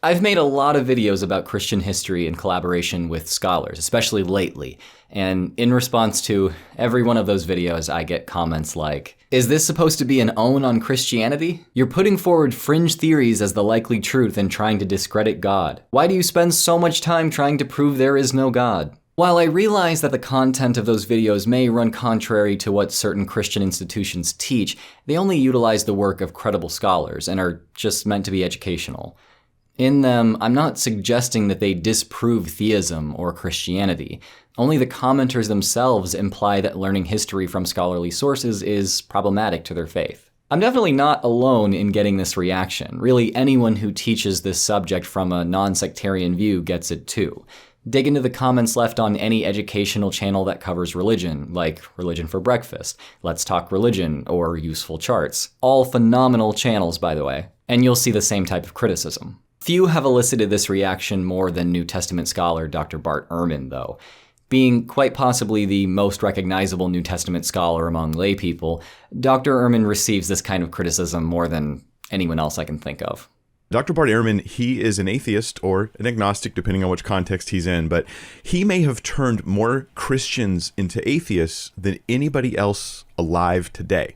I've made a lot of videos about Christian history in collaboration with scholars, especially lately. And in response to every one of those videos, I get comments like, "Is this supposed to be an own on Christianity? You're putting forward fringe theories as the likely truth and trying to discredit God. Why do you spend so much time trying to prove there is no God?" While I realize that the content of those videos may run contrary to what certain Christian institutions teach, they only utilize the work of credible scholars and are just meant to be educational. In them, I'm not suggesting that they disprove theism or Christianity. Only the commenters themselves imply that learning history from scholarly sources is problematic to their faith. I'm definitely not alone in getting this reaction. Really, anyone who teaches this subject from a non-sectarian view gets it too. Dig into the comments left on any educational channel that covers religion, like Religion for Breakfast, Let's Talk Religion, or Useful Charts. All phenomenal channels, by the way. And you'll see the same type of criticism. Few have elicited this reaction more than New Testament scholar Dr. Bart Ehrman, though. Being quite possibly the most recognizable New Testament scholar among lay people, Dr. Ehrman receives this kind of criticism more than anyone else I can think of. Dr. Bart Ehrman, he is an atheist or an agnostic, depending on which context he's in, but he may have turned more Christians into atheists than anybody else alive today.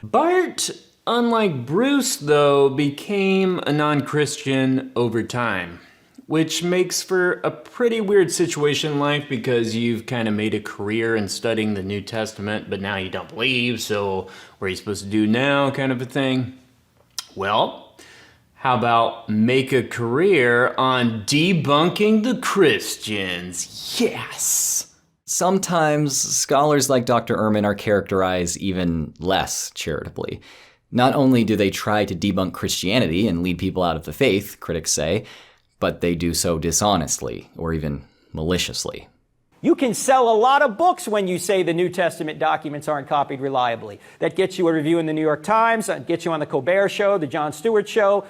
Bart, unlike Bruce, though, became a non-Christian over time, which makes for a pretty weird situation in life because you've kind of made a career in studying the New Testament, but now you don't believe, so what are you supposed to do now, kind of a thing? Well, how about make a career on debunking the Christians? Yes! Sometimes scholars like Dr. Ehrman are characterized even less charitably. Not only do they try to debunk Christianity and lead people out of the faith, critics say, but they do so dishonestly or even maliciously. You can sell a lot of books when you say the New Testament documents aren't copied reliably. That gets you a review in the New York Times, that gets you on the Colbert Show, the Jon Stewart Show.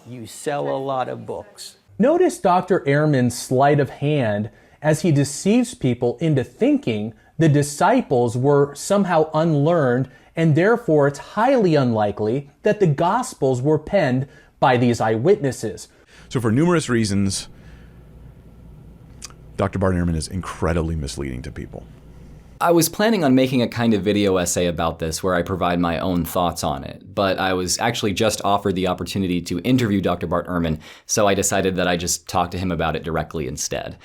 You sell a lot of books. Notice Dr. Ehrman's sleight of hand as he deceives people into thinking the disciples were somehow unlearned, and therefore it's highly unlikely that the Gospels were penned by these eyewitnesses. So for numerous reasons, Dr. Bart Ehrman is incredibly misleading to people. I was planning on making a kind of video essay about this where I provide my own thoughts on it, but I was actually just offered the opportunity to interview Dr. Bart Ehrman, so I decided that I just talk to him about it directly instead.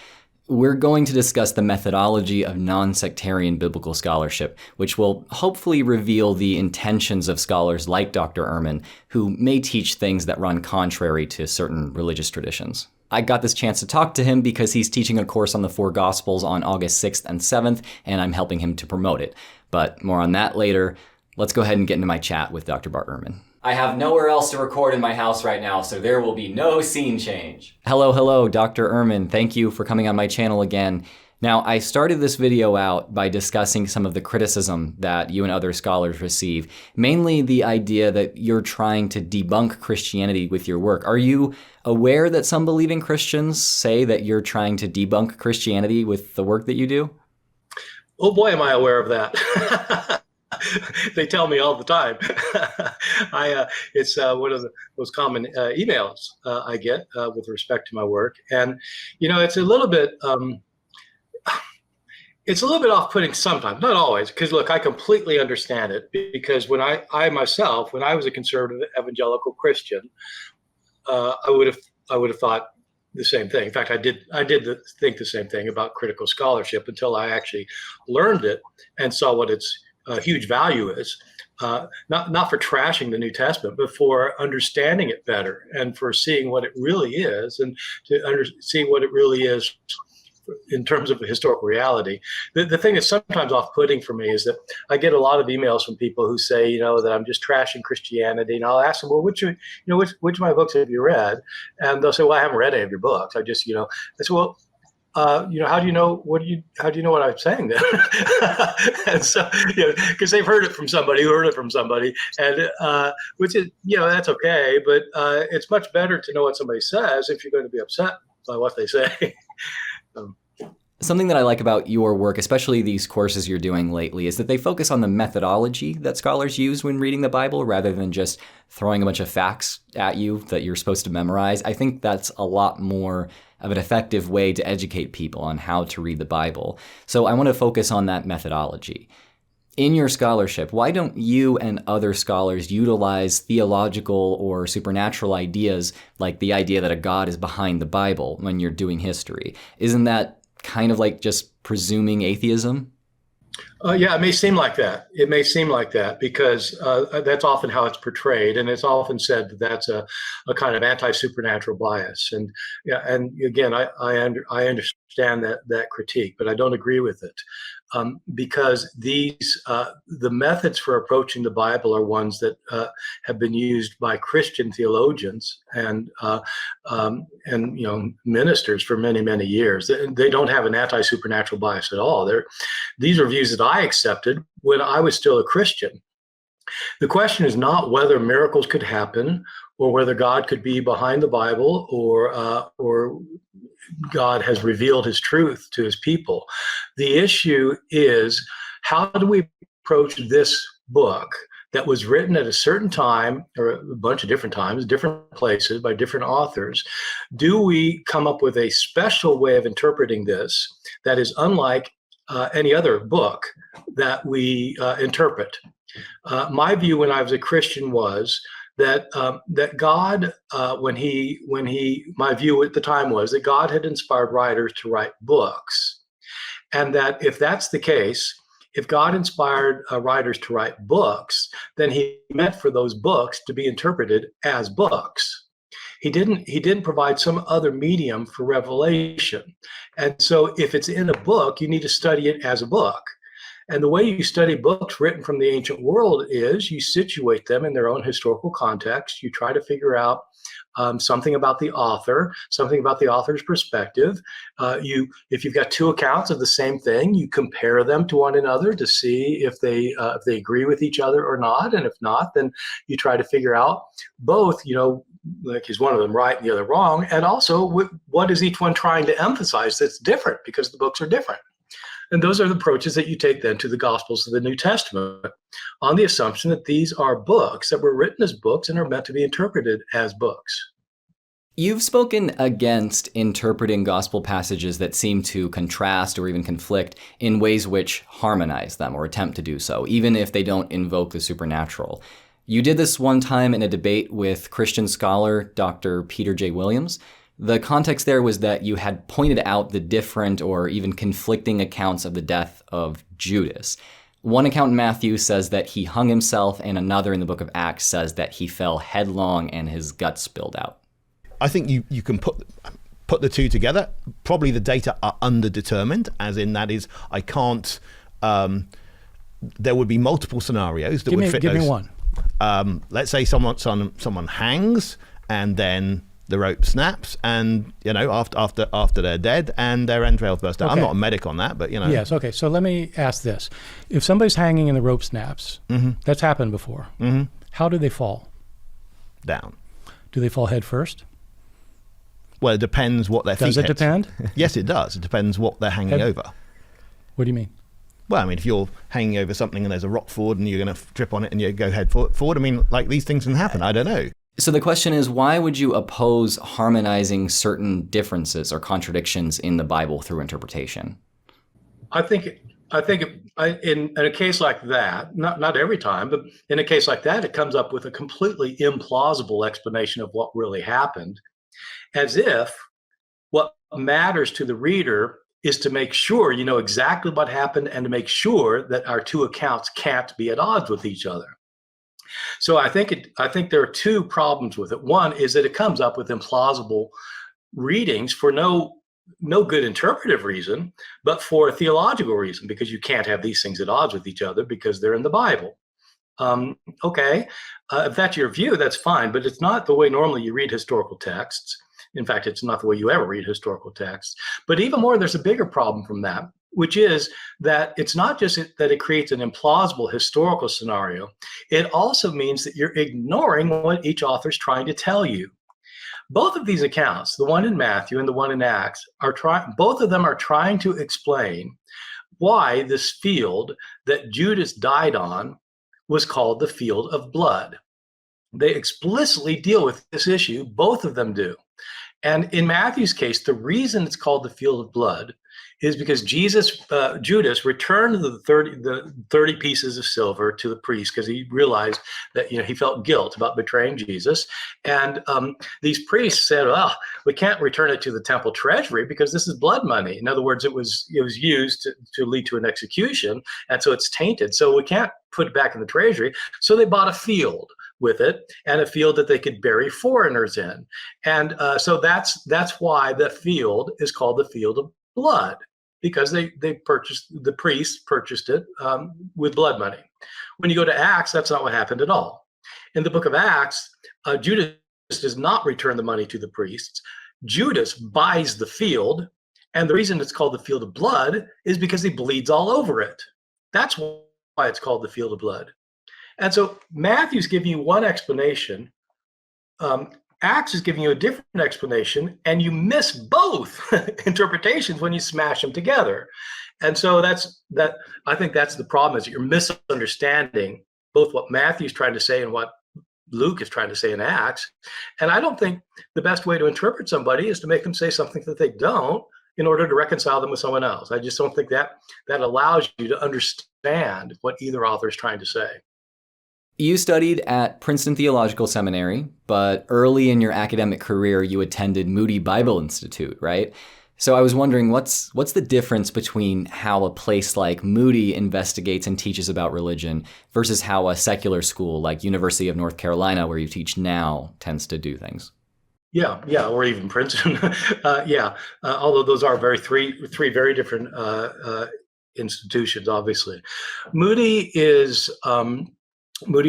We're going to discuss the methodology of non-sectarian biblical scholarship, which will hopefully reveal the intentions of scholars like Dr. Ehrman, who may teach things that run contrary to certain religious traditions. I got this chance to talk to him because he's teaching a course on the four Gospels on August 6th and 7th, and I'm helping him to promote it. But more on that later. Let's go ahead and get into my chat with Dr. Bart Ehrman. I have nowhere else to record in my house right now, so there will be no scene change. Hello, Dr. Ehrman. Thank you for coming on my channel again. Now, I started this video out by discussing some of the criticism that you and other scholars receive, mainly the idea that you're trying to debunk Christianity with your work. Are you aware that some believing Christians say that you're trying to debunk Christianity with the work that you do? Oh boy, am I aware of that. They tell me all the time. It's one of the most common emails I get with respect to my work. And, you know, it's a little bit off-putting sometimes, not always, because look, I completely understand it, because when I myself, when I was a conservative evangelical Christian, I would have thought the same thing. In fact, I did think the same thing about critical scholarship until I actually learned it and saw what its huge value is. Not for trashing the New Testament, but for understanding it better and for seeing what it really is, and to see what it really is in terms of historical reality. The thing that's sometimes off-putting for me is that I get a lot of emails from people who say, you know, that I'm just trashing Christianity, and I'll ask them, well, which of my books have you read? And they'll say, well, I haven't read any of your books. I just, I say, well, how do you know what I'm saying then? And so, because they've heard it from somebody who heard it from somebody, and which is, that's okay, but it's much better to know what somebody says if you're going to be upset by what they say. Something that I like about your work, especially these courses you're doing lately, is that they focus on the methodology that scholars use when reading the Bible rather than just throwing a bunch of facts at you that you're supposed to memorize. I think that's a lot more of an effective way to educate people on how to read the Bible. So I want to focus on that methodology. In your scholarship, why don't you and other scholars utilize theological or supernatural ideas like the idea that a God is behind the Bible when you're doing history? Isn't that kind of like just presuming atheism? Yeah, it may seem like that. It may seem like that because that's often how it's portrayed, and it's often said that that's a kind of anti-supernatural bias. And yeah, and again, I understand that critique, but I don't agree with it because the methods for approaching the Bible are ones that have been used by Christian theologians and ministers for many years. They don't have an anti-supernatural bias at all. These are views that I accepted when I was still a Christian. The question is not whether miracles could happen or whether God could be behind the Bible or God has revealed his truth to his people. The issue is, how do we approach this book that was written at a certain time, or a bunch of different times, different places, by different authors? Do we come up with a special way of interpreting this that is unlike any other book that we interpret? My view when I was a Christian was that God, my view at the time was that God had inspired writers to write books, and that if that's the case, if God inspired writers to write books, then he meant for those books to be interpreted as books. He didn't provide some other medium for revelation. And so if it's in a book, you need to study it as a book. And the way you study books written from the ancient world is you situate them in their own historical context. You try to figure out something about the author, something about the author's perspective. If you've got two accounts of the same thing, you compare them to one another to see if they agree with each other or not. And if not, then you try to figure out both, like, is one of them right and the other wrong? And also, what is each one trying to emphasize that's different, because the books are different. And those are the approaches that you take then to the Gospels of the New Testament, on the assumption that these are books that were written as books and are meant to be interpreted as books. You've spoken against interpreting gospel passages that seem to contrast or even conflict in ways which harmonize them or attempt to do so, even if they don't invoke the supernatural. You did this one time in a debate with Christian scholar Dr. Peter J. Williams. The context there was that you had pointed out the different or even conflicting accounts of the death of Judas. One account in Matthew says that he hung himself, and another in the book of Acts says that he fell headlong and his guts spilled out. I think you can put the two together. Probably the data are underdetermined, as in that is, I can't, there would be multiple scenarios that would fit those. Give me one. Let's say someone hangs and then the rope snaps, and after they're dead and their entrails burst out. Okay. I'm not a medic on that, but Yes. Okay. So let me ask this: if somebody's hanging and the rope snaps, that's happened before. How do they fall? Down. Do they fall head first? Well, it depends what their feet hit. Does it depend? Yes, it does. It depends what they're hanging over. What do you mean? Well, I mean, if you're hanging over something and there's a rock forward and you're going to trip on it and you go head forward, I mean, like, these things can happen. I don't know. So the question is, why would you oppose harmonizing certain differences or contradictions in the Bible through interpretation? I think in a case like that, not every time, but in a case like that, it comes up with a completely implausible explanation of what really happened, as if what matters to the reader is to make sure you know exactly what happened and to make sure that our two accounts can't be at odds with each other. So I think there are two problems with it. One is that it comes up with implausible readings for no good interpretive reason, but for a theological reason, because you can't have these things at odds with each other because they're in the Bible. If that's your view, that's fine, but it's not the way normally you read historical texts. In fact, it's not the way you ever read historical texts. But even more, there's a bigger problem from that, which is that it's not just that it creates an implausible historical scenario. It also means that you're ignoring what each author's trying to tell you. Both of these accounts, the one in Matthew and the one in Acts, both of them are trying to explain why this field that Judas died on was called the field of blood. They explicitly deal with this issue, both of them do. And in Matthew's case, the reason it's called the field of blood is because Judas returned the 30 pieces of silver to the priest because he realized that he felt guilt about betraying Jesus. And these priests said, well, we can't return it to the temple treasury because this is blood money. In other words, it was used to lead to an execution, and so it's tainted. So we can't put it back in the treasury. So they bought a field with it, and a field that they could bury foreigners in. And so that's why the field is called the field of blood, because the priests purchased it with blood money. When you go to Acts, that's not what happened at all. In the book of Acts, Judas does not return the money to the priests. Judas buys the field, and the reason it's called the field of blood is because he bleeds all over it. That's why it's called the field of blood. And so Matthew's giving you one explanation, Acts is giving you a different explanation, and you miss both interpretations when you smash them together. And so I think that's the problem, is that you're misunderstanding both what Matthew's trying to say and what Luke is trying to say in Acts. And I don't think the best way to interpret somebody is to make them say something that they don't in order to reconcile them with someone else. I just don't think that allows you to understand what either author is trying to say. You studied at Princeton Theological Seminary, but early in your academic career, you attended Moody Bible Institute, right? So I was wondering, what's the difference between how a place like Moody investigates and teaches about religion versus how a secular school like University of North Carolina, where you teach now, tends to do things? Yeah, or even Princeton. Although those are three very different institutions, obviously. Moody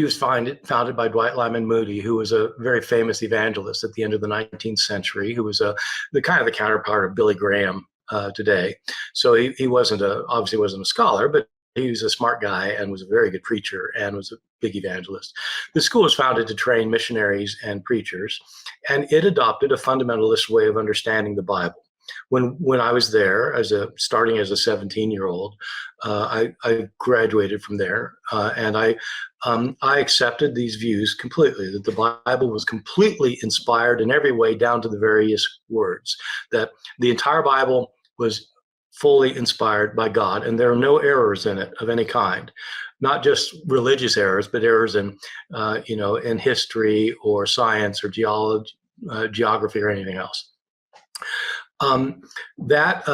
was founded by Dwight Lyman Moody, who was a very famous evangelist at the end of the 19th century, who was the counterpart of Billy Graham today. So he obviously wasn't a scholar, but he was a smart guy and was a very good preacher and was a big evangelist. The school was founded to train missionaries and preachers, and it adopted a fundamentalist way of understanding the Bible. When I was there, starting as a 17-year-old, I graduated from there, and I accepted these views completely, that the Bible was completely inspired in every way, down to the various words, that the entire Bible was fully inspired by God, and there are no errors in it of any kind, not just religious errors, but errors in history or science or geography or anything else. That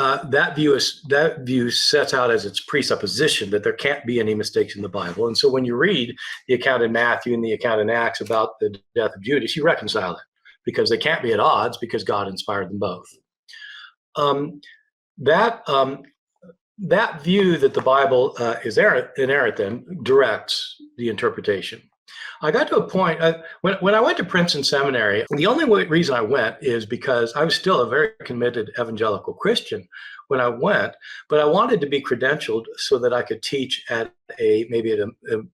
view sets out as its presupposition that there can't be any mistakes in the Bible. And so when you read the account in Matthew and the account in Acts about the death of Judas, you reconcile it, because they can't be at odds, because God inspired them both. That view that the Bible is inerrant then directs the interpretation. I got to a point when I went to Princeton Seminary. The only reason I went is because I was still a very committed evangelical Christian when I went, but I wanted to be credentialed so that I could teach at maybe a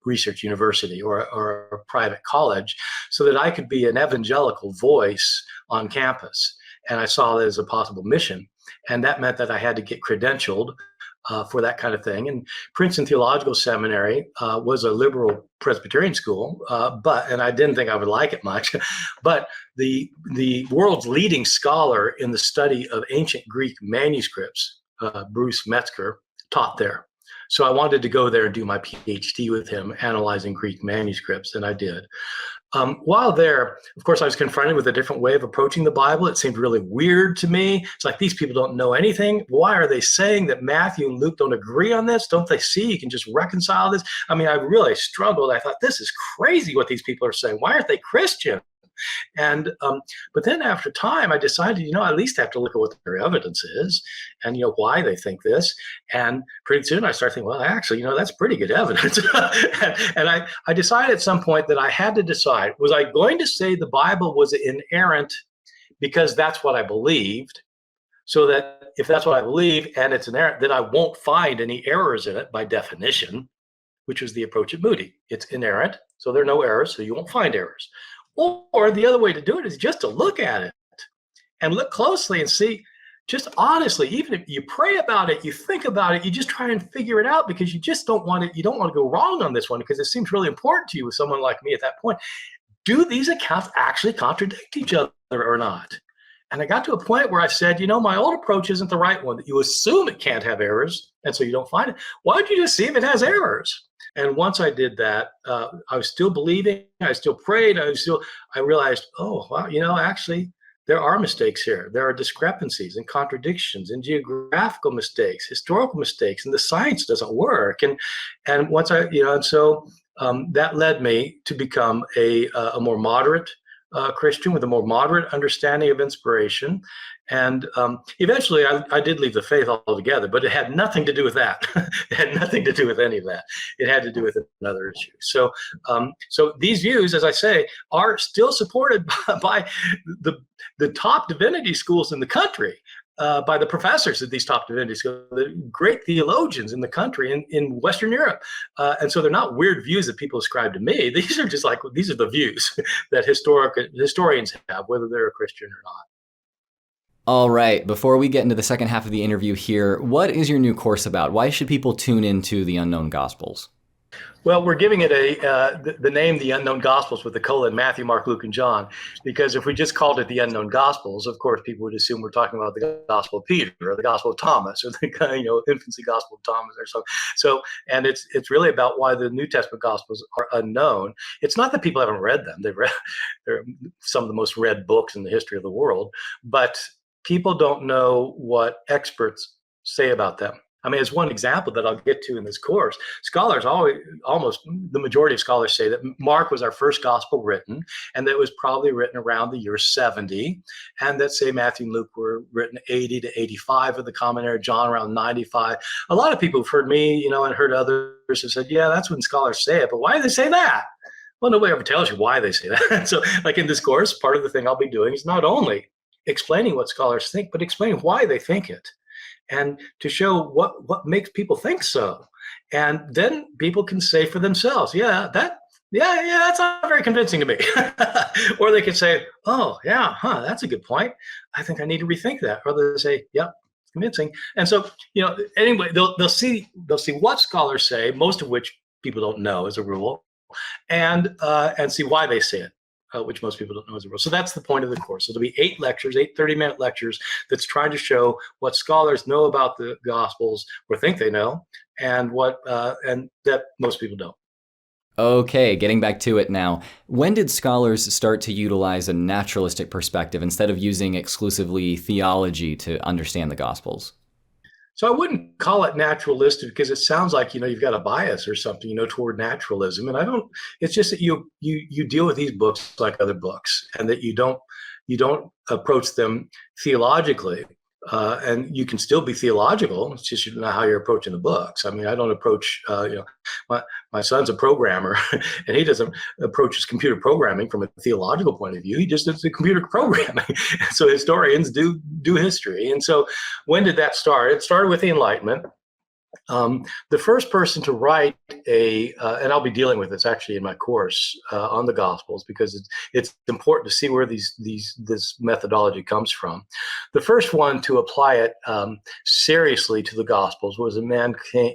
research university or a private college, so that I could be an evangelical voice on campus. And I saw that as a possible mission, and that meant that I had to get credentialed for that kind of thing. And Princeton Theological Seminary was a liberal Presbyterian school, and I didn't think I would like it much, but the world's leading scholar in the study of ancient Greek manuscripts, Bruce Metzger, taught there. So I wanted to go there and do my PhD with him, analyzing Greek manuscripts, and I did. While there, of course, I was confronted with a different way of approaching the Bible. It seemed really weird to me. It's like, these people don't know anything. Why are they saying that Matthew and Luke don't agree on this? Don't they see you can just reconcile this? I mean, I really struggled. I thought, this is crazy what these people are saying. Why aren't they Christian? And but then after time, I decided, I at least have to look at what their evidence is, and why they think this. And pretty soon I started thinking, well, actually, that's pretty good evidence. and I decided at some point that I had to decide, was I going to say the Bible was inerrant because that's what I believed, so that if that's what I believe and it's inerrant, then I won't find any errors in it by definition, which was the approach at Moody. It's inerrant, so there are no errors, so you won't find errors. Or the other way to do it is just to look at it and look closely and see, just honestly, even if you pray about it, you think about it, you just try and figure it out because you just don't want it. You don't want to go wrong on this one because it seems really important to you with someone like me at that point. Do these accounts actually contradict each other or not? And I got to a point where I said, my old approach isn't the right one, that you assume it can't have errors, and so you don't find it. Why don't you just see if it has errors? And once I did that, I was still believing, I still prayed, I realized, oh, wow, actually, there are mistakes here. There are discrepancies and contradictions and geographical mistakes, historical mistakes, and the science doesn't work. And once that led me to become a more moderate Christian with a more moderate understanding of inspiration. And eventually I did leave the faith altogether, but it had nothing to do with that. It had nothing to do with any of that. It had to do with another issue. So these views, as I say, are still supported by the top divinity schools in the country, by the professors at these top divinity schools, the great theologians in the country, in Western Europe. And so they're not weird views that people ascribe to me. These are the views that historians have, whether they're a Christian or not. All right, before we get into the second half of the interview here, what is your new course about? Why should people tune into the Unknown Gospels? Well, we're giving it the name, The Unknown Gospels, with the colon, Matthew, Mark, Luke, and John, because if we just called it The Unknown Gospels, of course, people would assume we're talking about the Gospel of Peter or the Gospel of Thomas or the infancy Gospel of Thomas or something. So, and it's really about why the New Testament Gospels are unknown. It's not that people haven't read them; they're some of the most read books in the history of the world, but people don't know what experts say about them. I mean, as one example that I'll get to in this course, scholars almost the majority of scholars say that Mark was our first gospel written, and that it was probably written around the year 70, and that, say, Matthew and Luke were written 80 to 85 of the Common Era, John around 95. A lot of people have heard me, and heard others have said, yeah, that's when scholars say it, but why do they say that? Well, nobody ever tells you why they say that. So, like in this course, part of the thing I'll be doing is not only explaining what scholars think, but explaining why they think it, and to show what makes people think so. And then people can say for themselves, that's not very convincing to me. Or they can say, oh, yeah, that's a good point. I think I need to rethink that. Or they say, yep, it's convincing. And so, anyway, they'll see what scholars say, most of which people don't know as a rule, and see why they say it. Which most people don't know as a rule. So that's the point of the course. So there'll be 8 lectures, 8 30-minute lectures that's trying to show what scholars know about the Gospels or think they know, and and that most people don't. Okay, getting back to it now. When did scholars start to utilize a naturalistic perspective instead of using exclusively theology to understand the Gospels? So I wouldn't call it naturalistic because it sounds like, you've got a bias or something, toward naturalism. And I don't, it's just that you deal with these books like other books, and that you don't approach them theologically. And you can still be theological. It's just not how you're approaching the books. I mean, I don't approach, my son's a programmer, and he doesn't approach his computer programming from a theological point of view. He just does the computer programming. So historians do history. And so when did that start? It started with the Enlightenment. The first person to write and I'll be dealing with this actually in my course on the Gospels, because it's important to see where this methodology comes from. The first one to apply it seriously to the Gospels was a man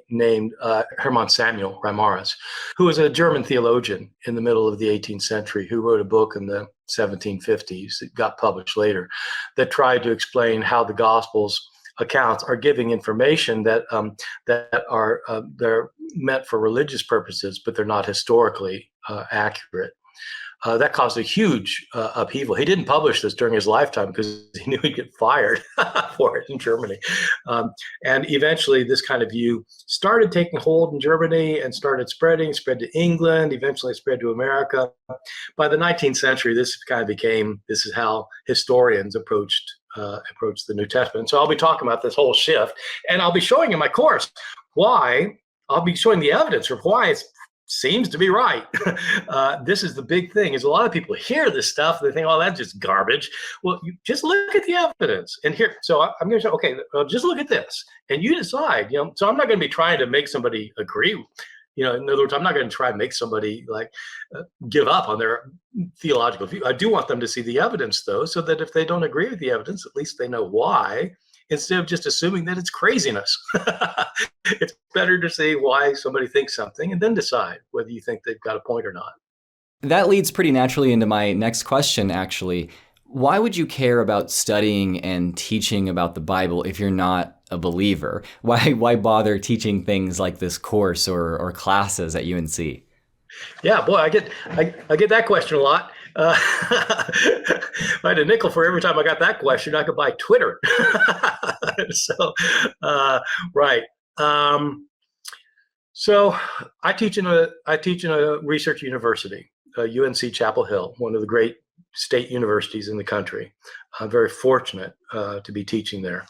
named Hermann Samuel Reimarus, who was a German theologian in the middle of the 18th century, who wrote a book in the 1750s that got published later, that tried to explain how the Gospels accounts are giving information that are they're meant for religious purposes, but they're not historically accurate. That caused a huge upheaval. He didn't publish this during his lifetime because he knew he'd get fired for it in Germany. And eventually this kind of view started taking hold in Germany and started spread to England, eventually spread to America. By the 19th century, this is how historians approached the New Testament. So I'll be talking about this whole shift, and I'll be showing in my course I'll be showing the evidence for why it seems to be right. This is the big thing, is a lot of people hear this stuff, they think, oh, that's just garbage. Well, you just look at the evidence. And here, so I'm going to say, okay, just look at this, and you decide, so I'm not going to be trying to make somebody agree In other words, I'm not going to try and make somebody give up on their theological view. I do want them to see the evidence, though, so that if they don't agree with the evidence, at least they know why, instead of just assuming that it's craziness. It's better to see why somebody thinks something and then decide whether you think they've got a point or not. That leads pretty naturally into my next question, actually. Why would you care about studying and teaching about the Bible if you're not a believer? Why bother teaching things like this course or classes at UNC? Yeah, boy, I get that question a lot. If I had a nickel for every time I got that question, I could buy Twitter. So, right. So I teach in a research university, UNC Chapel Hill, one of the great state universities in the country. I'm very fortunate to be teaching there.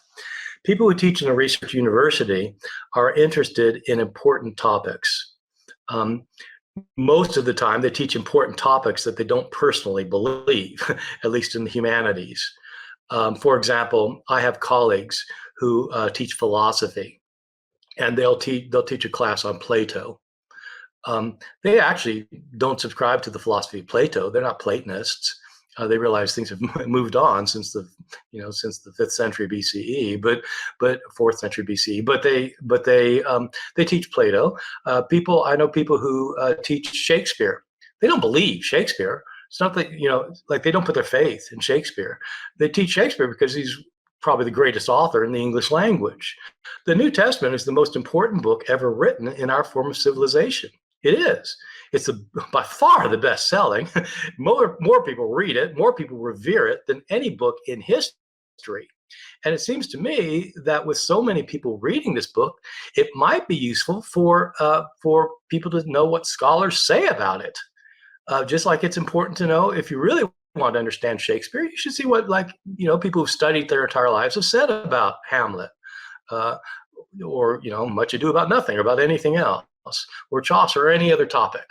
People who teach in a research university are interested in important topics. Most of the time, they teach important topics that they don't personally believe, at least in the humanities. For example, I have colleagues who teach philosophy, and they'll teach a class on Plato. They actually don't subscribe to the philosophy of Plato. They're not Platonists. They realize things have moved on since the 5th century BCE, but 4th century BCE. But they teach Plato. I know people who teach Shakespeare. They don't believe Shakespeare. It's not that they don't put their faith in Shakespeare. They teach Shakespeare because he's probably the greatest author in the English language. The New Testament is the most important book ever written in our form of civilization. It is. It's by far the best selling. More people read it, more people revere it than any book in history. And it seems to me that with so many people reading this book, it might be useful for people to know what scholars say about it. Just like it's important to know, if you really want to understand Shakespeare, you should see what people who've studied their entire lives have said about Hamlet, or Much Ado About Nothing, or about anything else, or Chaucer, or any other topic.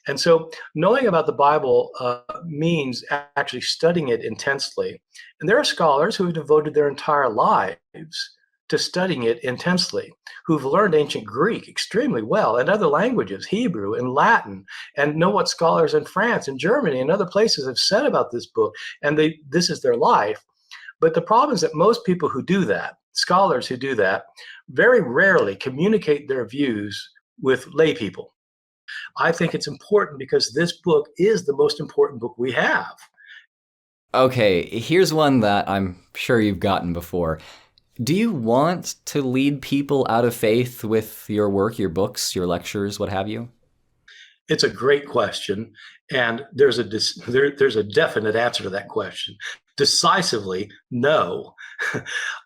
And so knowing about the Bible means actually studying it intensely. And there are scholars who have devoted their entire lives to studying it intensely, who've learned ancient Greek extremely well, and other languages, Hebrew and Latin, and know what scholars in France and Germany and other places have said about this book, and this is their life. But the problem is that most people who do that, scholars who do that, very rarely communicate their views with lay people. I think it's important because this book is the most important book we have. Okay, here's one that I'm sure you've gotten before. Do you want to lead people out of faith with your work, your books, your lectures, what have you? It's a great question, and there's a definite answer to that question. Decisively, no.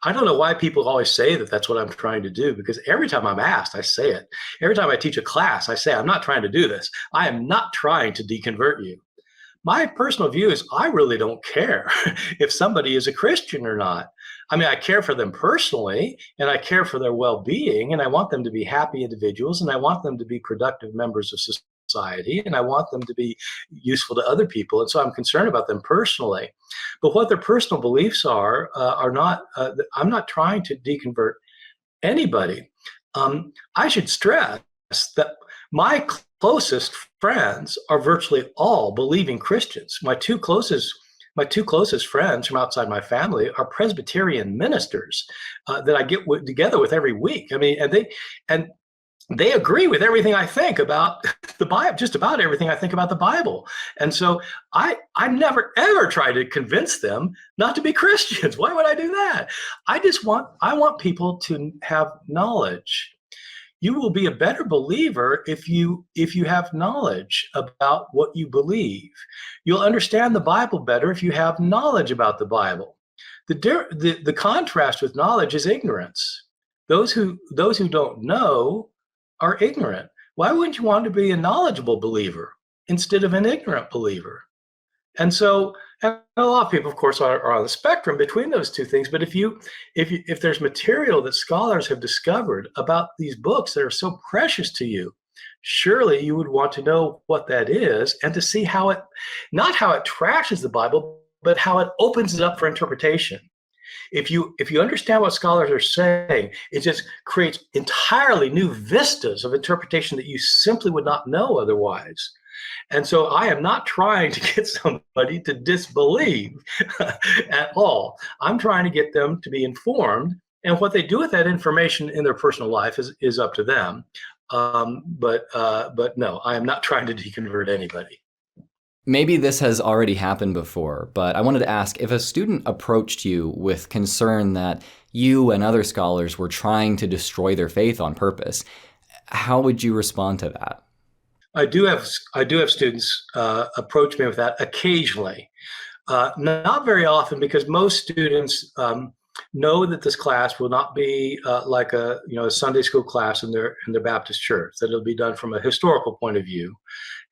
I don't know why people always say that that's what I'm trying to do, because every time I'm asked, I say it. Every time I teach a class, I say, I'm not trying to do this. I am not trying to deconvert you. My personal view is I really don't care if somebody is a Christian or not. I mean, I care for them personally, and I care for their well-being, and I want them to be happy individuals, and I want them to be productive members of society, and I want them to be useful to other people. And so I'm concerned about them personally. But what their personal beliefs are not, I'm not trying to deconvert anybody. I should stress that my closest friends are virtually all believing Christians. My two closest friends from outside my family are Presbyterian ministers that I get together with every week. I mean, and they agree with everything I think about the Bible, just about everything I think about the Bible. And so I never ever try to convince them not to be Christians. Why would I do that? I want people to have knowledge. You will be a better believer if you have knowledge about what you believe. You'll understand the Bible better if you have knowledge about the Bible. The contrast with knowledge is ignorance. Those who don't know are ignorant. Why wouldn't you want to be a knowledgeable believer instead of an ignorant believer? And so, and a lot of people, of course, are on the spectrum between those two things. But if there's material that scholars have discovered about these books that are so precious to you, surely you would want to know what that is and to see not how it trashes the Bible, but how it opens it up for interpretation. If you understand what scholars are saying, it just creates entirely new vistas of interpretation that you simply would not know otherwise. And so I am not trying to get somebody to disbelieve at all. I'm trying to get them to be informed, and what they do with that information in their personal life is up to them. But no, I am not trying to deconvert anybody. Maybe this has already happened before, but I wanted to ask, if a student approached you with concern that you and other scholars were trying to destroy their faith on purpose, how would you respond to that? I do have students approach me with that occasionally, not very often, because most students know that this class will not be like a Sunday school class in their Baptist church. That it'll be done from a historical point of view,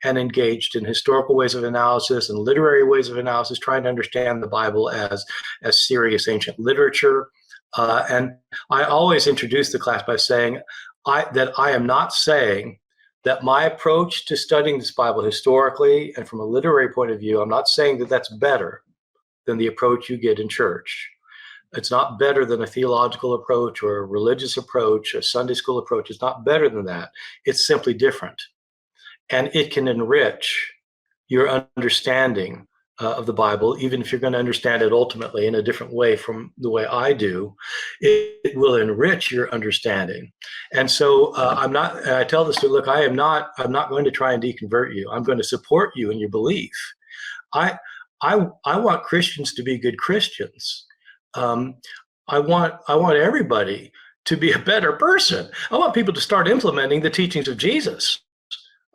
and engaged in historical ways of analysis and literary ways of analysis, trying to understand the Bible as serious ancient literature. And I always introduce the class by saying that I am not saying that my approach to studying this Bible historically and from a literary point of view, I'm not saying that that's better than the approach you get in church. It's not better than a theological approach or a religious approach, a Sunday school approach. It's not better than that. It's simply different. And it can enrich your understanding of the Bible, even if you're going to understand it ultimately in a different way from the way I do. It will enrich your understanding. And so I tell the student, look, I'm not going to try and deconvert you. I'm going to support you in your belief. I want Christians to be good Christians. I want everybody to be a better person. I want people to start implementing the teachings of Jesus.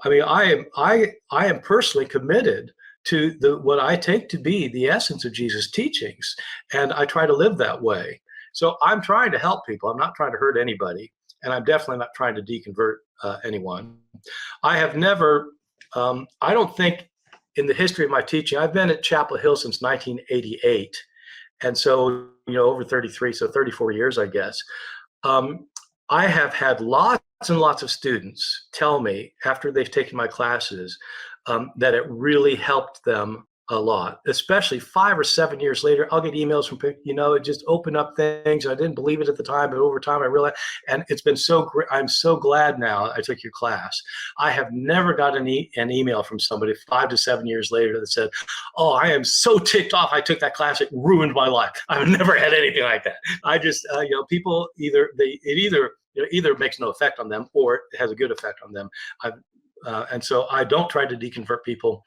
I mean, I am personally committed to what I take to be the essence of Jesus' teachings, and I try to live that way. So I'm trying to help people. I'm not trying to hurt anybody, and I'm definitely not trying to deconvert anyone. I have never, I don't think in the history of my teaching, I've been at Chapel Hill since 1988, and so, over 34 years, I guess. I have had lots and lots of students tell me after they've taken my classes that it really helped them a lot, especially 5 or 7 years later. I'll get emails from people, it just opened up things. I didn't believe it at the time, but over time I realized, and it's been so great. I'm so glad now I took your class. I have never got an email from somebody 5 to 7 years later that said, oh, I am so ticked off I took that class. It ruined my life. I've never had anything like that. I just, people either makes no effect on them or it has a good effect on them. And so I don't try to deconvert people.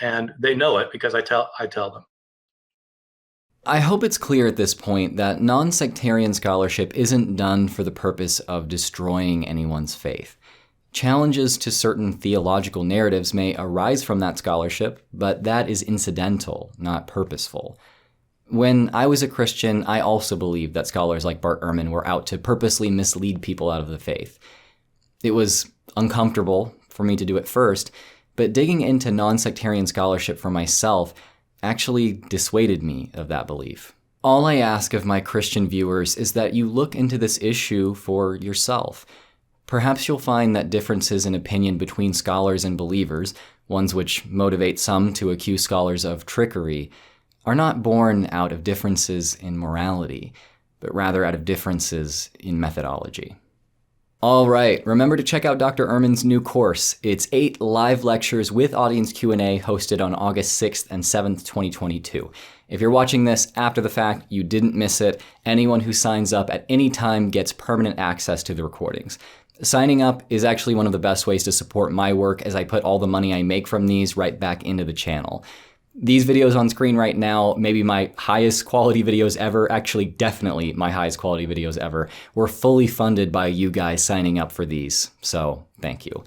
And they know it because I tell them. I hope it's clear at this point that non-sectarian scholarship isn't done for the purpose of destroying anyone's faith. Challenges to certain theological narratives may arise from that scholarship, but that is incidental, not purposeful. When I was a Christian, I also believed that scholars like Bart Ehrman were out to purposely mislead people out of the faith. It was uncomfortable for me to do it first, but digging into non-sectarian scholarship for myself actually dissuaded me of that belief. All I ask of my Christian viewers is that you look into this issue for yourself. Perhaps you'll find that differences in opinion between scholars and believers, ones which motivate some to accuse scholars of trickery, are not born out of differences in morality, but rather out of differences in methodology. All right, remember to check out Dr. Ehrman's new course. It's 8 live lectures with audience Q&A hosted on August 6th and 7th, 2022. If you're watching this after the fact, you didn't miss it. Anyone who signs up at any time gets permanent access to the recordings. Signing up is actually one of the best ways to support my work, as I put all the money I make from these right back into the channel. These videos on screen right now, maybe my highest quality videos ever, actually definitely my highest quality videos ever, were fully funded by you guys signing up for these, so thank you.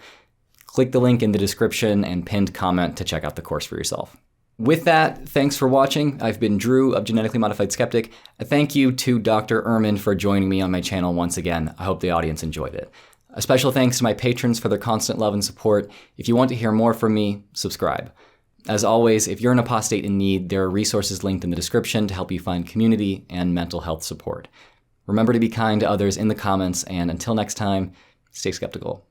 Click the link in the description and pinned comment to check out the course for yourself. With that, thanks for watching. I've been Drew of Genetically Modified Skeptic. A thank you to Dr. Ehrman for joining me on my channel once again. I hope the audience enjoyed it. A special thanks to my patrons for their constant love and support. If you want to hear more from me, subscribe. As always, if you're an apostate in need, there are resources linked in the description to help you find community and mental health support. Remember to be kind to others in the comments, and until next time, stay skeptical.